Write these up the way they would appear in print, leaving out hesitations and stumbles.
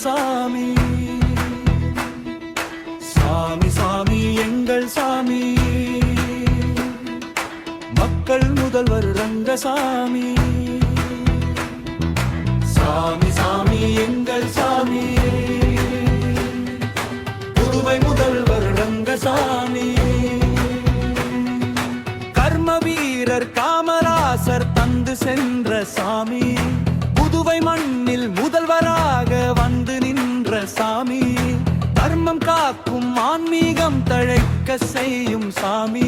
ரங்கசாமி. சாமி சாமி எங்கள் சாமி, மக்கள் முதல்வர் ரங்கசாமி. சாமி சாமி எங்கள் சாமி, புதுவை முதல்வர் ரங்கசாமி. கர்ம வீரர் காமராசர் தந்து சென்ற சாமி, புதுவை மண்ணில் முதல்வராக வந்து நின்ற சாமி. தர்மம் காக்கும் ஆன்மீகம் தழைக்க செய்யும் சாமி,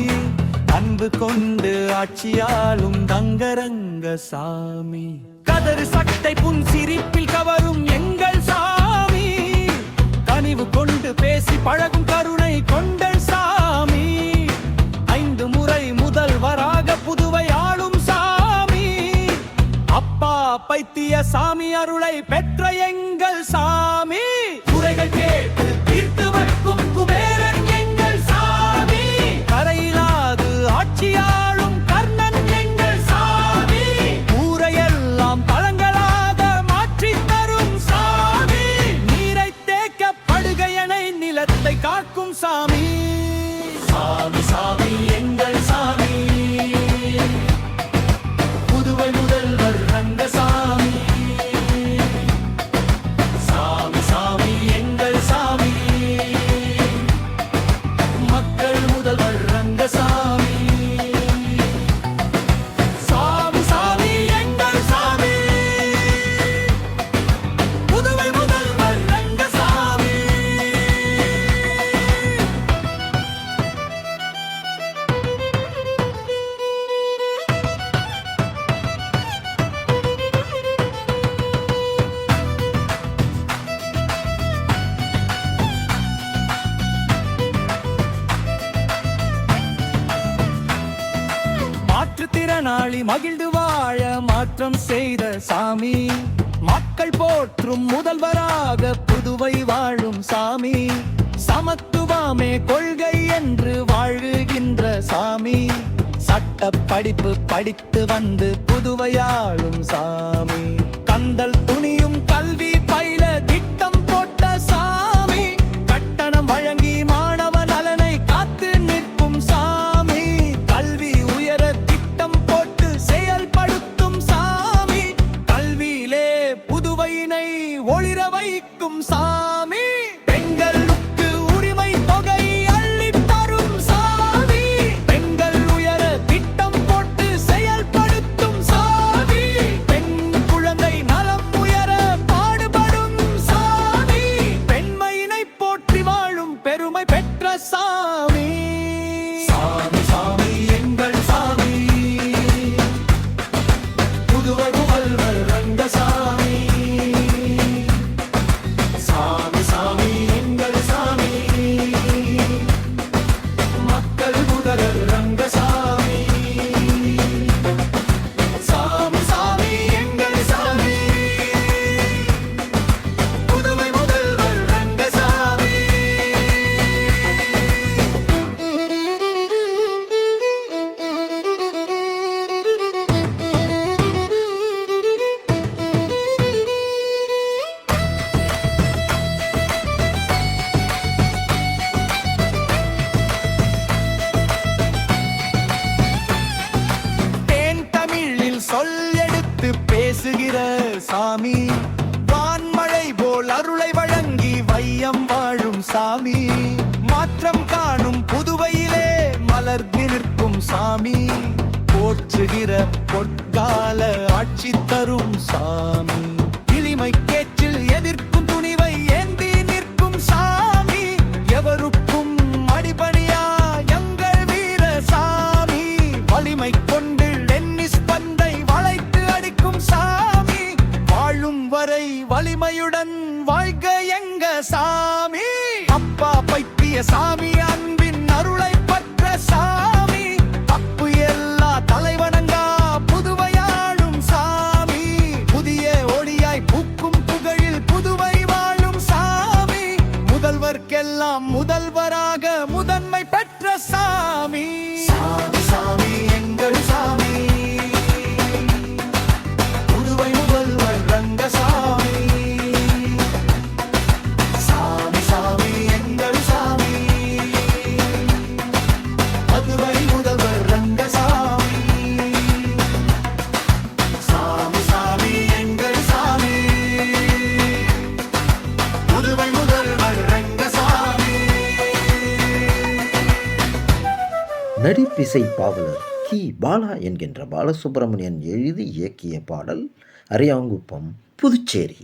அன்பு கொண்டு ஆட்சியாலும் தங்கரங்க சாமி. கதறு சட்டை புன் சிரிப்பில் கவரும் எங்கள் சாமி, கனிவு கொண்டு பேசி பழகும் கருணை கொண்ட சாமி. 5 முறை முதல்வராக புதுவை ஆளும் சாமி, அப்பா பைத்திய சாமி அருளை பெற்ற எங்கள் சாமி. குறைகள் கேட்டு தீர்த்து வைக்கும் குபேரன் எங்கள் சாமி, கரையிலாது ஆட்சியாளும் கர்ணன் எங்கள் சாமி. ஊரையெல்லாம் பழங்களாக மாற்றி தரும் சாமி, நீரை தேக்க படுகையணை நிலத்தை காக்கும் சாமி. சாமி சாமி எங்கள் சாமி, புதுவை முதல்வர் ரங்கசாமி. சாமி சாமி எங்கள் சாமி, மக்கள் முதல்வர் ரங்கசாமி. சாமி சாமி எங்கள் சாமி, புதுவை முதல்வர் ரங்கசாமி. மாற்றுத்திறனாளி மகிழ்ந்து வாழ மாற்றம் செய்த சாமி, மக்கள் போற்றும் முதல்வராக புதுவை வாழும் சாமி. சமத்துவமே கொள்கை என்று வாழுகின்ற சாமி, சட்ட படிப்பு படித்து வந்து புதுவையாளும் சாமி. கந்தல் துணியும் கல்வி பயில திட்டம் போட்ட சாமி, கட்டணம் வழங்கி மாணவ நலனை காத்து நிற்கும் சாமி. கல்வி உயர திட்டம் போட்டு செயல்படுத்தும் சாமி, கல்வியிலே புதுவையினை ஒளிர வைக்கும் சாமி. பெண்களுக்கு உரிமை தொகை அள்ளி தரும் சாமி, பெண்கள் உயர திட்டம் போட்டு செயல்படுத்தும் சாமி. பெண் குழந்தை நலம் உயர பாடுபடும் சாமி, பெண்மையினை போற்றி வாழும் பெருமை பெற்ற சாமி. சாமி சாமி எங்கள் சாமி, புதுவை முதல்வர் ரங்கசாமி. சாமி சாமி எங்கள் சாமி, மக்கள் முதல்வர் ரங்கசாமி. சாமி சாமி எங்கள் சாமி, புதுவை முதல்வர் ரங்கசாமி. தேன் தமிழில் சொல் எடுத்து பேசுகிற சாமி, வான்மழை போல் அருளை வழங்கி வையம் வாழும் சாமி. மாற்றம் காணும் புதுவையிலே மலர்ந்து நிற்கும் சாமி, போற்றுகிற பொற்கால ஆட்சி தரும் சாமி. இளிமை கேற்றில் எதிர்க்கும் துணிவை ஏந்தி நிற்கும் சாமி, எவருக்கும் அடிபணியா எங்கள் வீர சாமி. வலிமை கொண்டு டென்னிஸ் பந்தை வளைத்து அடிக்கும் சாமி, வாழும் வரை வலிமையுடன் வாழ்க எங்க சாமி. அப்பா பைத்திய சாமி அன்பின் அருளை பற்ற சாமி, தப்பு எல்லா தலைவணங்கா புதுவையாளும் சாமி. புதிய ஒளியாய் பூக்கும் புகழில் புதுவை வாழும் சாமி, முதல்வர்க்கெல்லாம் முதல்வராக முதன்மை பெற்ற சாமி. சாமி சாமி எங்கள் சாமி, புதுவை முதல்வர் ரங்கசாமி. நடிப்பிசை பாவலர் கி. பாலா என்கின்ற பாலசுப்ரமணியன் எழுதி இயக்கிய பாடல். அரியாங்குப்பம், புதுச்சேரி.